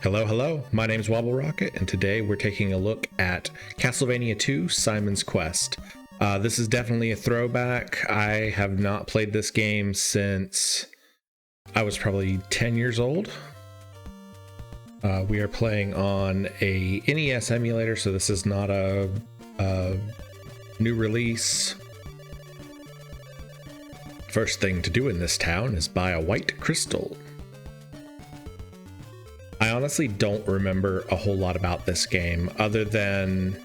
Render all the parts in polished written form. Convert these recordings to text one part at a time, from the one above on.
Hello, hello, my name is Wobble Rocket, and today we're taking a look at Castlevania II, Simon's Quest. This is definitely a throwback. I have not played this game since I was probably 10 years old. We are playing on a NES emulator, so this is not a new release. First thing to do in this town is buy a white crystal. I honestly don't remember a whole lot about this game other than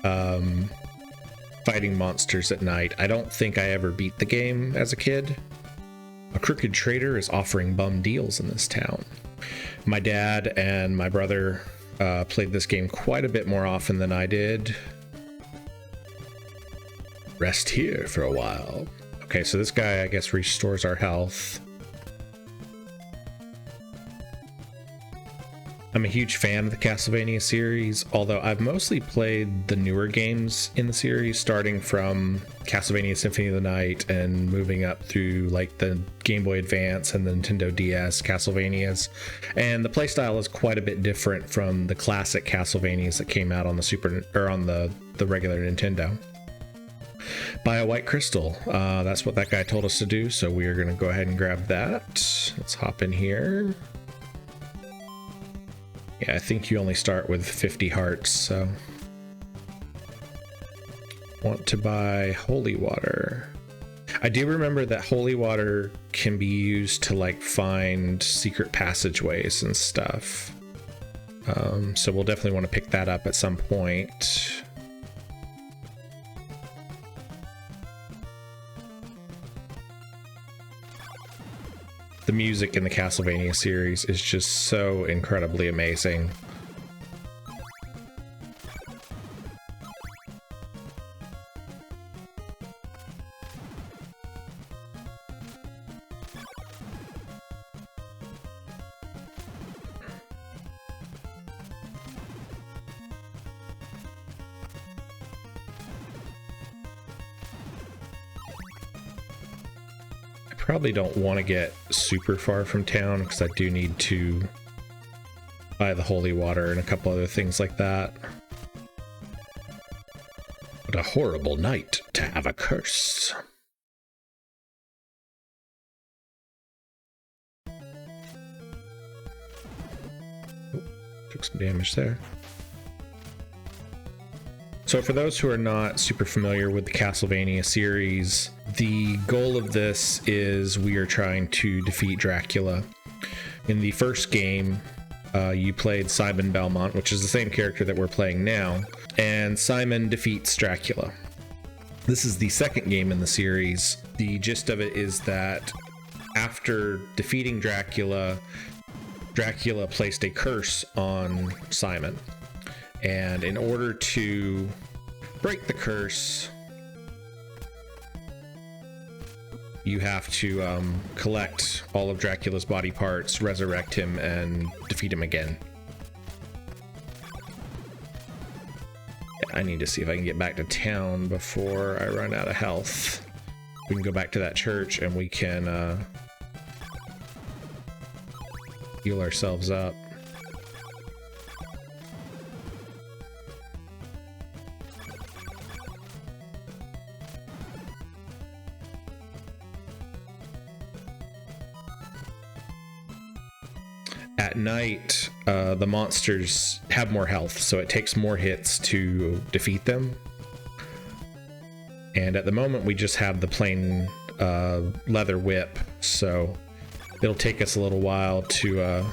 fighting monsters at night. I don't think I ever beat the game as a kid. A crooked trader is offering bum deals in this town. My dad and my brother played this game quite a bit more often than I did. Rest here for a while. Okay, so this guy, I guess, restores our health. I'm a huge fan of the Castlevania series, although I've mostly played the newer games in the series, starting from Castlevania Symphony of the Night and moving up through like the Game Boy Advance and the Nintendo DS Castlevanias. And the playstyle is quite a bit different from the classic Castlevanias that came out on the the regular Nintendo. Buy a white crystal. That's what that guy told us to do, so we are going to go ahead and grab that. Let's hop in here. Yeah, I think you only start with 50 hearts, so. Want to buy holy water. I do remember that holy water can be used to like find secret passageways and stuff. So we'll definitely want to pick that up at some point. The music in the Castlevania series is just so incredibly amazing. Probably don't want to get super far from town because I do need to buy the holy water and a couple other things like that. What a horrible night to have a curse. Oh, took some damage there. So for those who are not super familiar with the Castlevania series, the goal of this is we are trying to defeat Dracula. In the first game, you played Simon Belmont, which is the same character that we're playing now, and Simon defeats Dracula. This is the second game in the series. The gist of it is that after defeating Dracula, Dracula placed a curse on Simon. And in order to break the curse, you have to collect all of Dracula's body parts, resurrect him, and defeat him again. I need to see if I can get back to town before I run out of health. We can go back to that church and we can heal ourselves up. At night, the monsters have more health, so it takes more hits to defeat them. And at the moment, we just have the plain leather whip, so it'll take us a little while to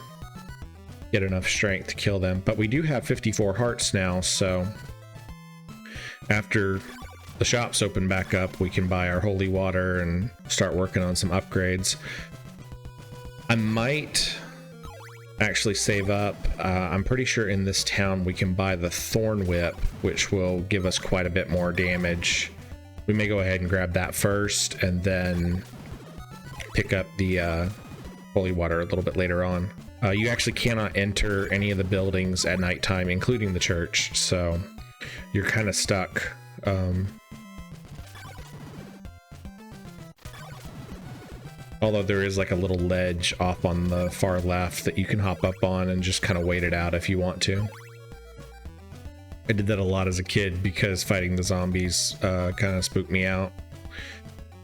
get enough strength to kill them. But we do have 54 hearts now, so after the shops open back up, we can buy our holy water and start working on some upgrades. I might actually save up. I'm pretty sure in this town we can buy the Thorn Whip, which will give us quite a bit more damage. We may go ahead and grab that first and then pick up the holy water a little bit later on. You actually cannot enter any of the buildings at nighttime, including the church, so you're kind of stuck. Although there is like a little ledge off on the far left that you can hop up on and just kind of wait it out if you want to. I did that a lot as a kid because fighting the zombies kind of spooked me out.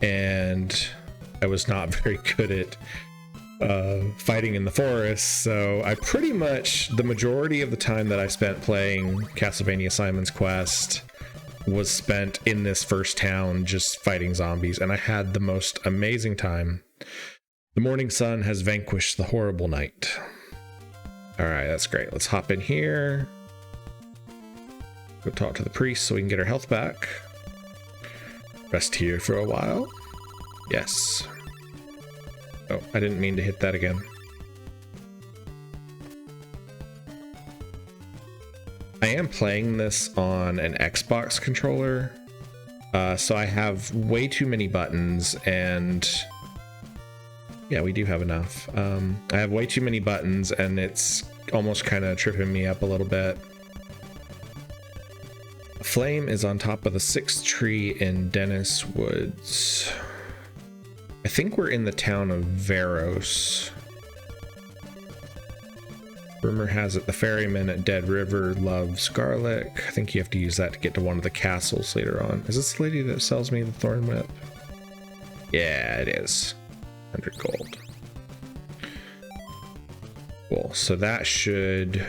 And I was not very good at fighting in the forest, so I pretty much, the majority of the time that I spent playing Castlevania Simon's Quest was spent in this first town just fighting zombies, and I had the most amazing time. The morning sun has vanquished the horrible night. Alright, that's great. Let's hop in here. Go talk to the priest so we can get our health back. Rest here for a while. Yes. Oh, I didn't mean to hit that again. I am playing this on an Xbox controller, so I have way too many buttons, and yeah, we do have enough. I have way too many buttons, and it's almost kind of tripping me up a little bit. Flame is on top of the 6th tree in Dennis Woods. I think we're in the town of Veros. Rumor has it the ferryman at Dead River loves garlic. I think you have to use that to get to one of the castles later on. Is this the lady that sells me the Thorn Whip? Yeah, it is. 100 gold. Cool, so that should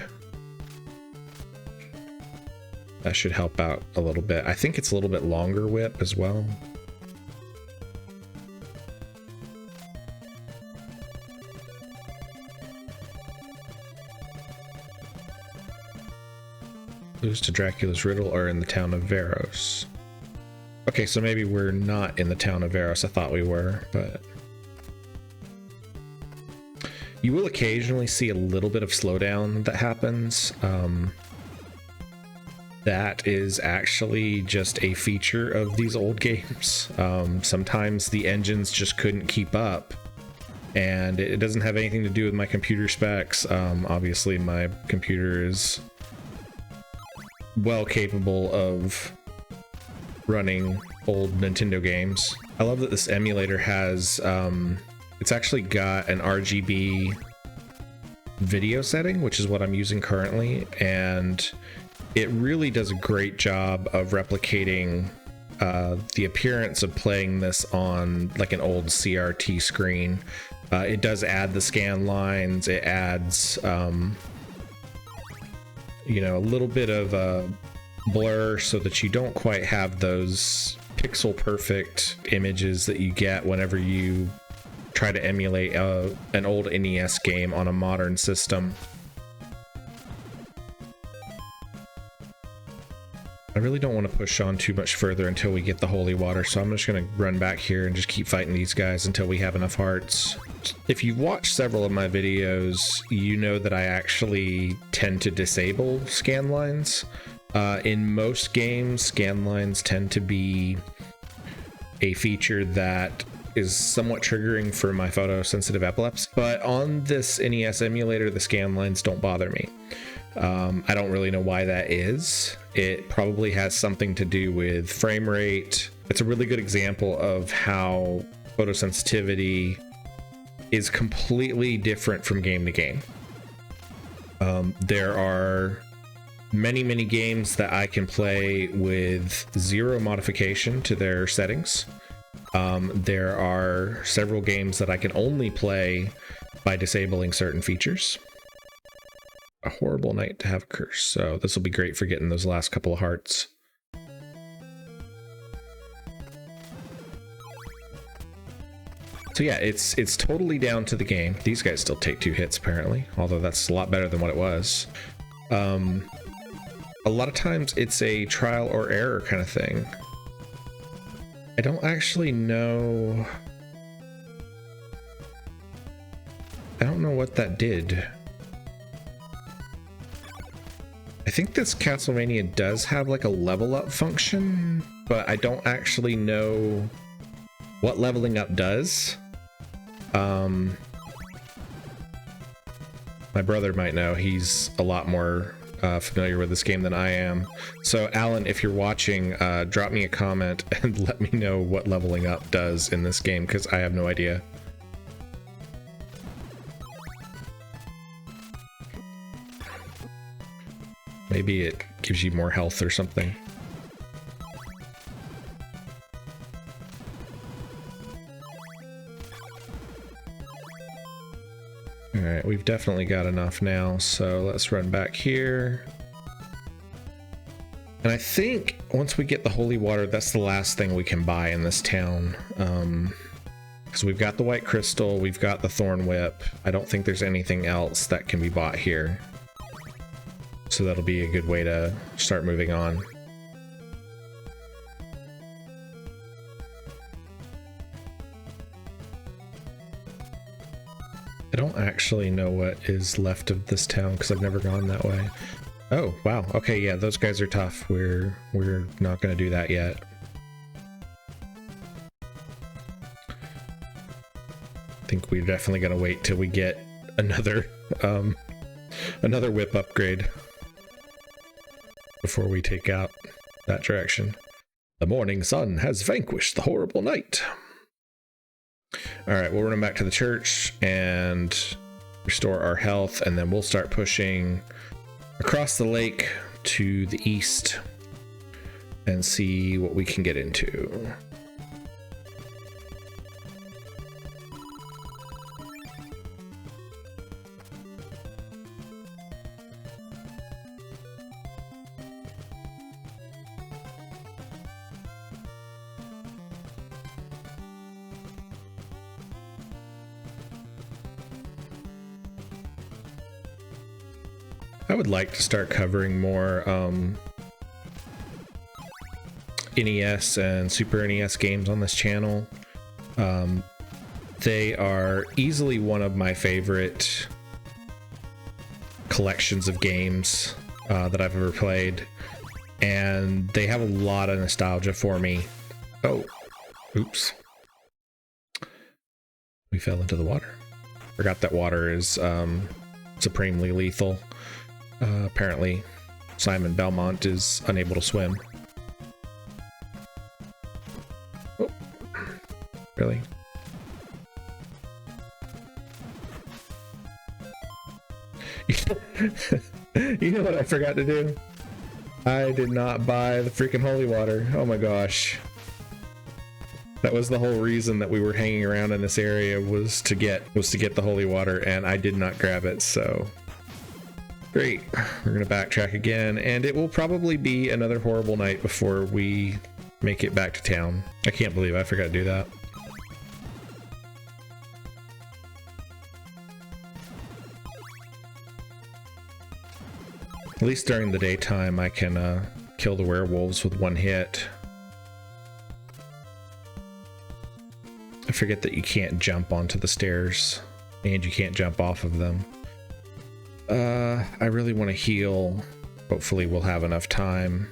help out a little bit. I think it's a little bit longer whip as well. Clues to Dracula's riddle are in the town of Veros. Okay, so maybe we're not in the town of Veros. I thought we were, but you will occasionally see a little bit of slowdown that happens. That is actually just a feature of these old games. Sometimes the engines just couldn't keep up, and it doesn't have anything to do with my computer specs. Obviously, my computer is well capable of running old Nintendo games. I love that this emulator has it's actually got an RGB video setting, which is what I'm using currently, and it really does a great job of replicating the appearance of playing this on like an old CRT screen. It does add the scan lines, it adds you know, a little bit of a blur so that you don't quite have those pixel perfect images that you get whenever you try to emulate an old NES game on a modern system. I really don't want to push on too much further until we get the holy water, so I'm just going to run back here and just keep fighting these guys until we have enough hearts. If you've watched several of my videos, you know that I actually tend to disable scan lines. In most games, scan lines tend to be a feature that is somewhat triggering for my photosensitive epilepsy, but on this NES emulator, the scan lines don't bother me. I don't really know why that is. It probably has something to do with frame rate. It's a really good example of how photosensitivity is completely different from game to game. There are many games that I can play with zero modification to their settings. There are several games that I can only play by disabling certain features. A horrible night to have a curse, so this will be great for getting those last couple of hearts. So yeah, it's totally down to the game. These guys still take 2 hits apparently, although that's a lot better than what it was. A lot of times it's a trial or error kind of thing. I don't actually know. I don't know what that did. I think this Castlevania does have like a level up function, but I don't actually know what leveling up does. My brother might know. He's a lot more familiar with this game than I am. So Alan, if you're watching, drop me a comment and let me know what leveling up does in this game, because I have no idea. Maybe it gives you more health or something. Alright, we've definitely got enough now, so let's run back here. And I think once we get the holy water, that's the last thing we can buy in this town. Because we've got the white crystal, we've got the Thorn Whip. I don't think there's anything else that can be bought here. So that'll be a good way to start moving on. I don't actually know what is left of this town because I've never gone that way. Oh, wow. Okay, yeah, those guys are tough. We're not going to do that yet. I think we're definitely going to wait till we get another another whip upgrade before we take out that direction. The morning sun has vanquished the horrible night. All right, we'll run back to the church and restore our health, and then we'll start pushing across the lake to the east and see what we can get into. I would like to start covering more NES and Super NES games on this channel. They are easily one of my favorite collections of games that I've ever played, and they have a lot of nostalgia for me. Oh, oops. We fell into the water. Forgot that water is supremely lethal. Apparently, Simon Belmont is unable to swim. Oh, really? You know what I forgot to do? I did not buy the freaking holy water. Oh my gosh. That was the whole reason that we were hanging around in this area was to get the holy water, and I did not grab it, so great. We're gonna backtrack again, and it will probably be another horrible night before we make it back to town. I can't believe I forgot to do that. At least during the daytime I can kill the werewolves with one hit. I forget that you can't jump onto the stairs and you can't jump off of them. I really want to heal. Hopefully we'll have enough time.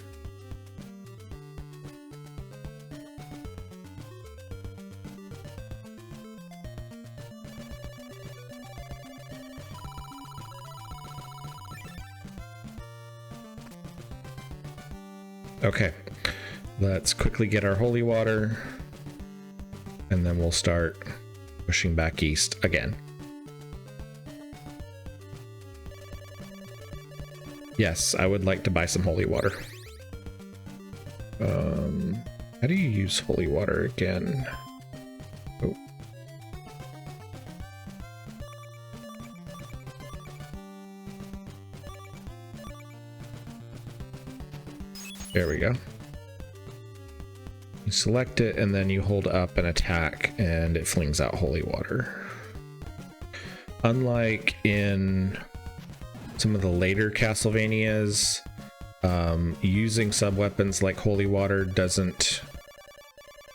Okay, let's quickly get our holy water, and then we'll start pushing back east again. Yes, I would like to buy some holy water. How do you use holy water again? Oh. There we go. You select it and then you hold up and attack and it flings out holy water. Unlike in some of the later Castlevanias, using sub-weapons like holy water doesn't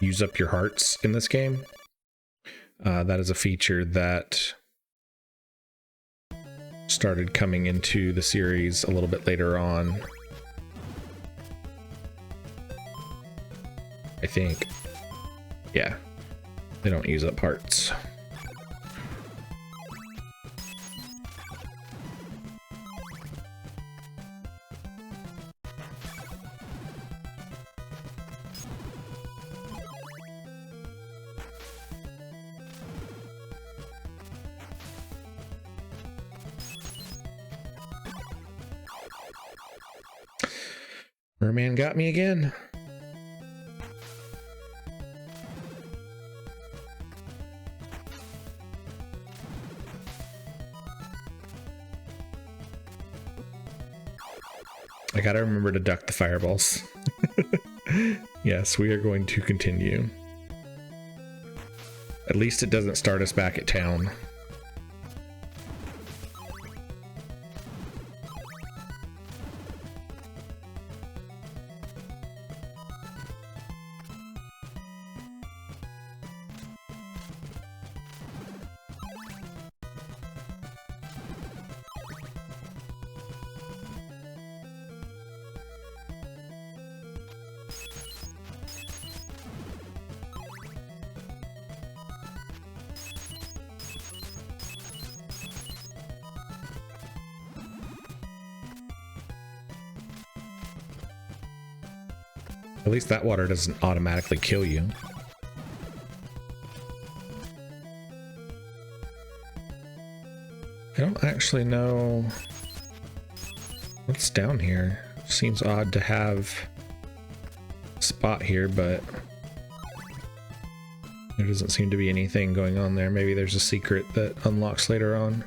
use up your hearts in this game. That is a feature that started coming into the series a little bit later on, I think. Yeah, they don't use up hearts. Merman got me again. I gotta remember to duck the fireballs. Yes, we are going to continue. At least it doesn't start us back at town. At least that water doesn't automatically kill you. I don't actually know what's down here. Seems odd to have a spot here, but there doesn't seem to be anything going on there. Maybe there's a secret that unlocks later on.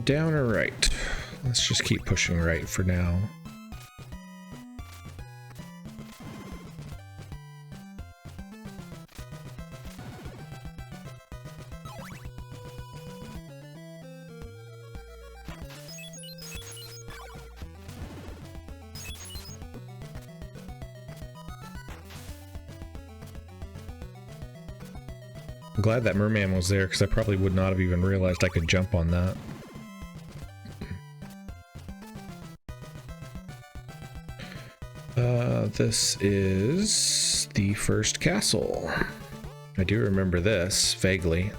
Down or right? Let's just keep pushing right for now. I'm glad that merman was there because I probably would not have even realized I could jump on that. This is the first castle. I do remember this vaguely.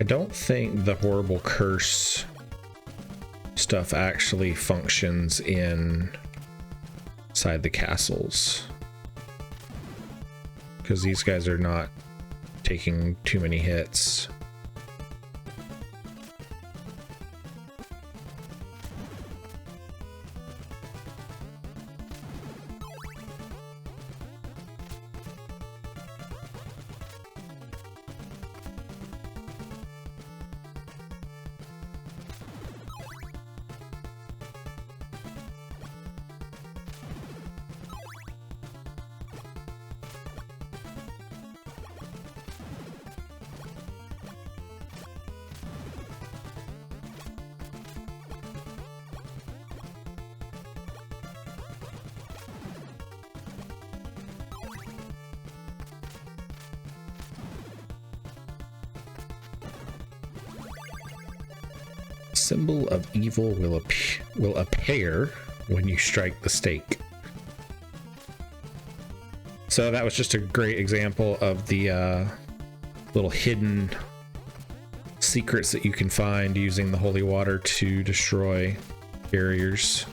I don't think the horrible curse stuff actually functions inside the castles, because these guys are not taking too many hits. Symbol of evil will appear when you strike the stake. So that was just a great example of the little hidden secrets that you can find using the holy water to destroy barriers.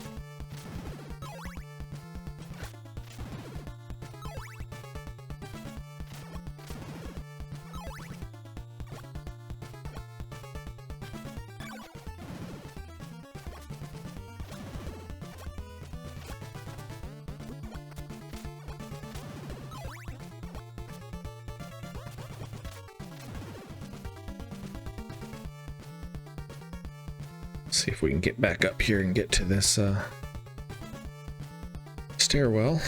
See if we can get back up here and get to this stairwell.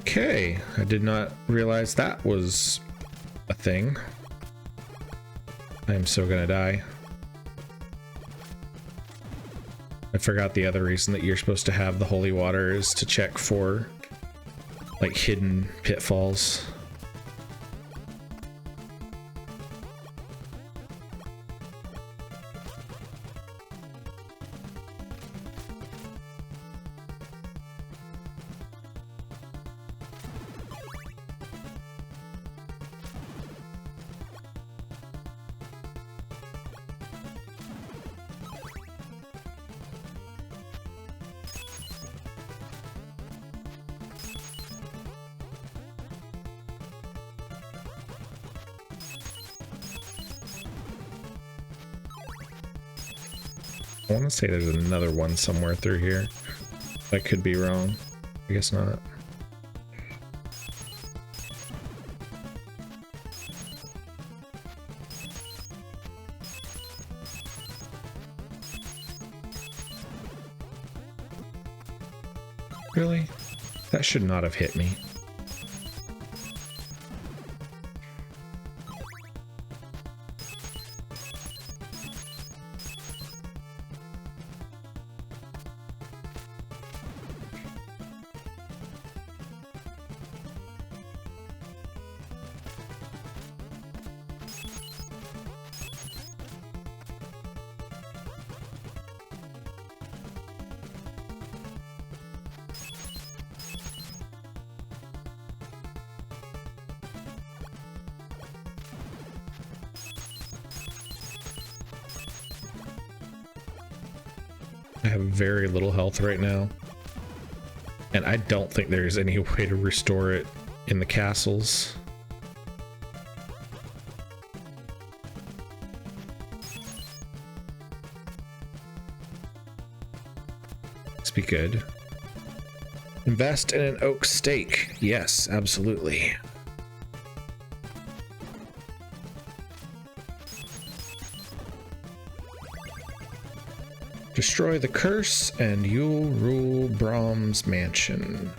Okay, I did not realize that was a thing. I am so gonna die. I forgot the other reason that you're supposed to have the holy water is to check for like hidden pitfalls. I want to say there's another one somewhere through here. I could be wrong. I guess not. Really? That should not have hit me. I have very little health right now, and I don't think there's any way to restore it in the castles. Let's be good. Invest in an oak stake. Yes, absolutely. Destroy the curse and you'll rule Brahm's mansion.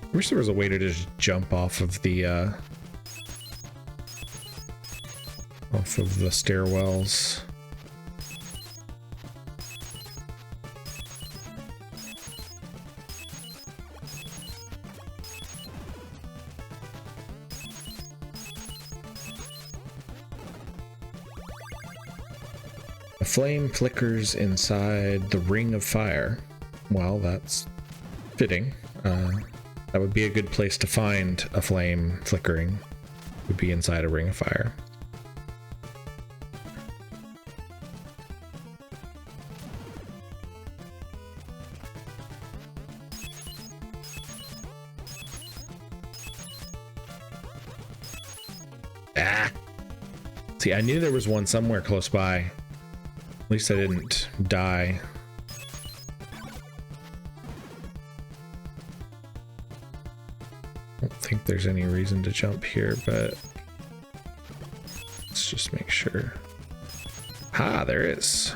I wish there was a way to just jump off of the stairwells. A flame flickers inside the ring of fire. Well, that's fitting. That would be a good place to find a flame flickering, would be inside a ring of fire. Ah! See, I knew there was one somewhere close by. At least I didn't die. I don't think there's any reason to jump here, but let's just make sure. Ah, there is.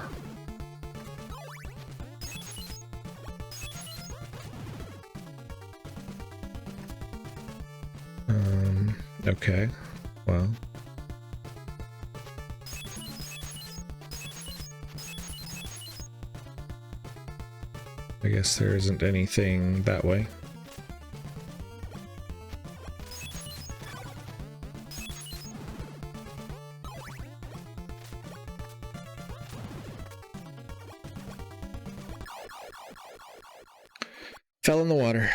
Okay, well. I guess there isn't anything that way. Fell in the water.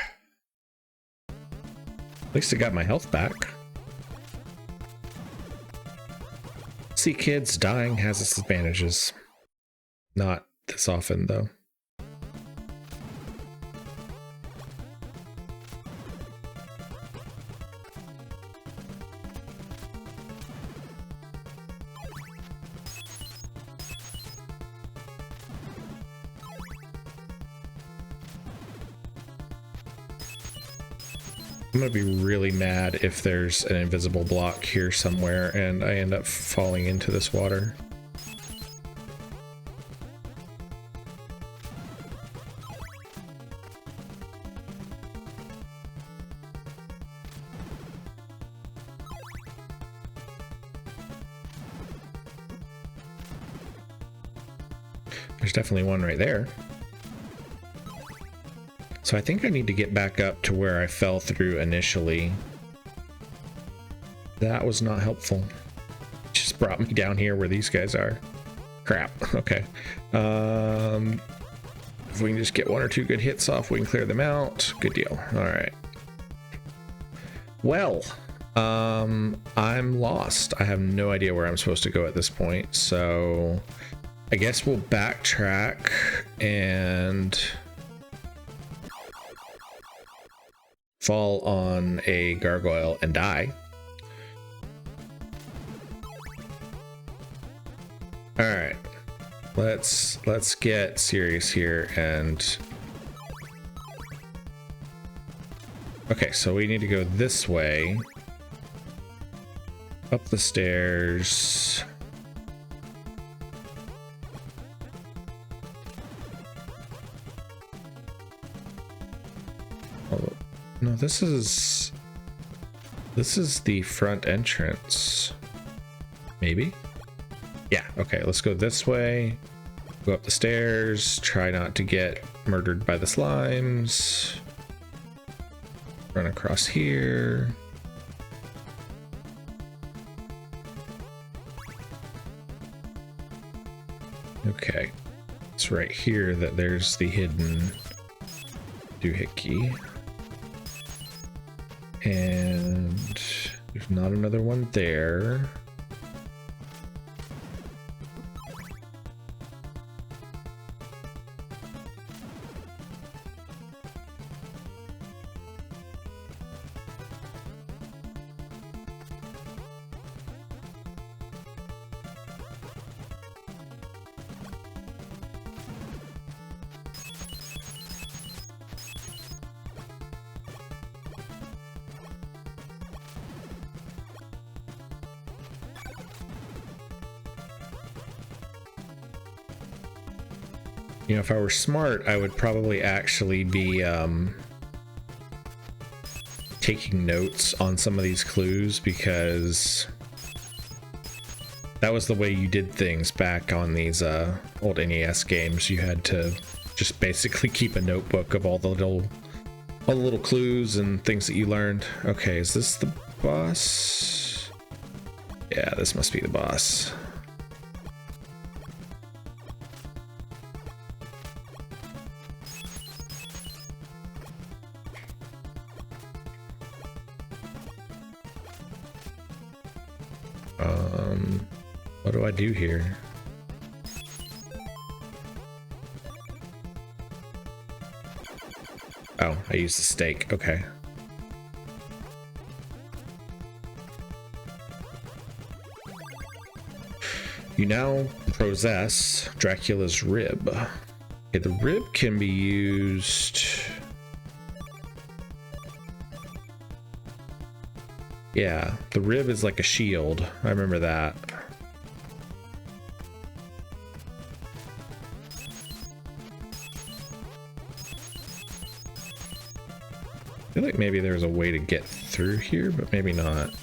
At least I got my health back. See, kids, dying has its advantages. Not this often, though. I'm gonna be really mad if there's an invisible block here somewhere and I end up falling into this water. There's definitely one right there. So I think I need to get back up to where I fell through initially. That was not helpful. Just brought me down here where these guys are. Crap. Okay. If we can just get one or two good hits off, we can clear them out. Good deal. All right. Well, I'm lost. I have no idea where I'm supposed to go at this point. So I guess we'll backtrack and fall on a gargoyle and die. All right, let's get serious here and okay, so we need to go this way, up the stairs. No, this is the front entrance. Maybe? Yeah, okay, let's go this way. Go up the stairs, try not to get murdered by the slimes. Run across here. Okay. It's right here that there's the hidden doohickey. And there's not another one there. You know, if I were smart, I would probably actually be taking notes on some of these clues, because that was the way you did things back on these old NES games. You had to just basically keep a notebook of all the little clues and things that you learned. Okay, is this the boss? Yeah, this must be the boss. What do I do here? Oh, I used the stake. Okay. You now possess Dracula's rib. Okay, the rib can be used. Yeah, the rib is like a shield. I remember that. I feel like maybe there's a way to get through here, but maybe not.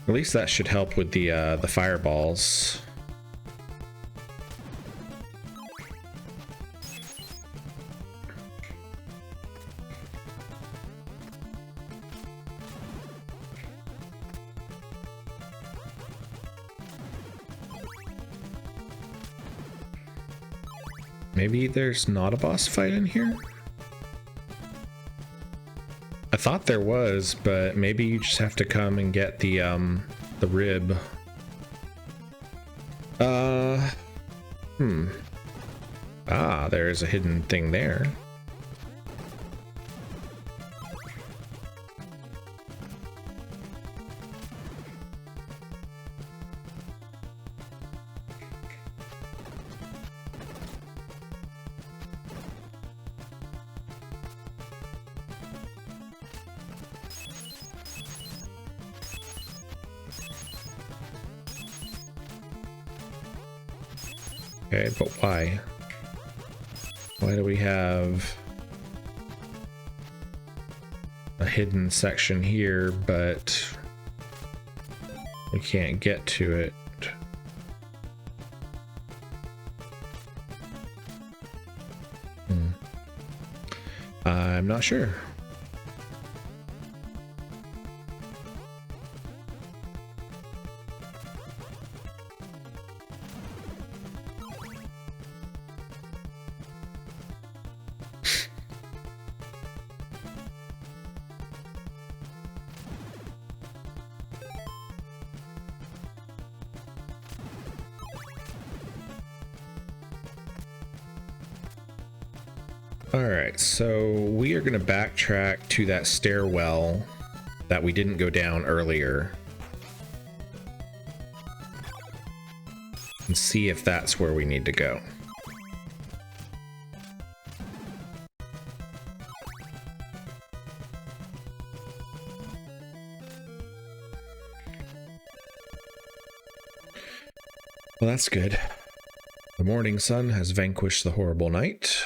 At least that should help with the fireballs. Maybe there's not a boss fight in here? I thought there was, but maybe you just have to come and get the rib. Ah, there's a hidden thing there. Okay, but why? Why do we have a hidden section here, but we can't get to it? I'm not sure. Alright, so we are going to backtrack to that stairwell that we didn't go down earlier and see if that's where we need to go. Well, that's good. The morning sun has vanquished the horrible night.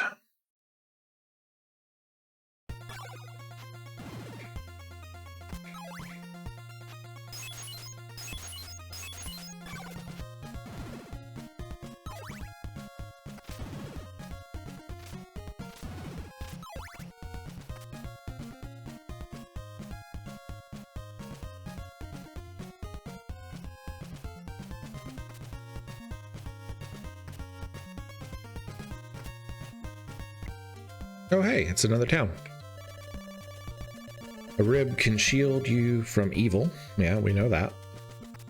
Oh hey, it's another town. A rib can shield you from evil. Yeah, we know that.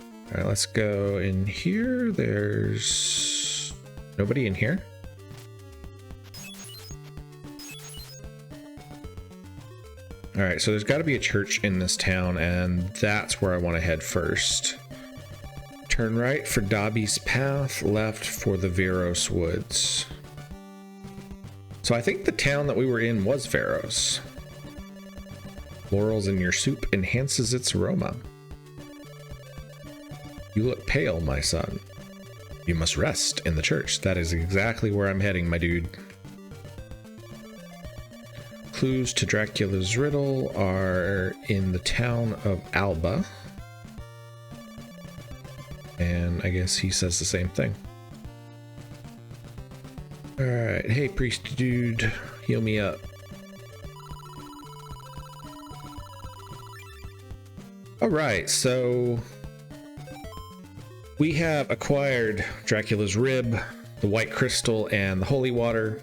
All right, let's go in here. There's nobody in here. All right, so there's got to be a church in this town, and that's where I want to head first. Turn right for Dobby's Path, left for the Veros Woods. So I think the town that we were in was Veros. Laurels in your soup enhances its aroma. You look pale, my son. You must rest in the church. That is exactly where I'm heading, my dude. Clues to Dracula's riddle are in the town of Alba. And I guess he says the same thing. Alright, hey priest dude, heal me up. Alright, so we have acquired Dracula's rib, the white crystal, and the holy water.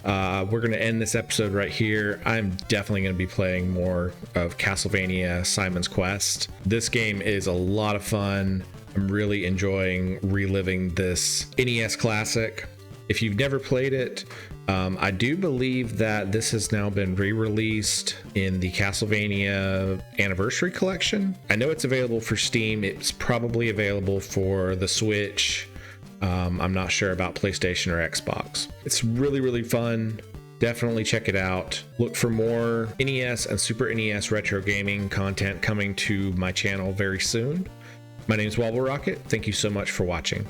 We're going to end this episode right here. I'm definitely going to be playing more of Castlevania Simon's Quest. This game is a lot of fun. I'm really enjoying reliving this NES classic. If you've never played it, I do believe that this has now been re-released in the Castlevania Anniversary Collection. I know it's available for Steam. It's probably available for the Switch. I'm not sure about PlayStation or Xbox. It's really, really fun. Definitely check it out. Look for more NES and Super NES retro gaming content coming to my channel very soon. My name is Wobble Rocket. Thank you so much for watching.